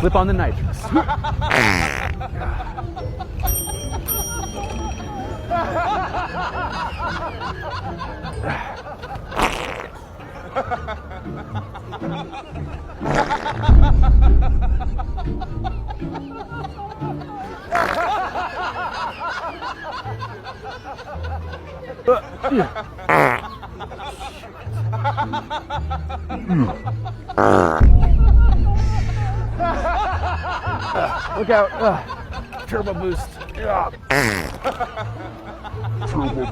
Flip on the nitrous. Look out. Turbo boost. Turbo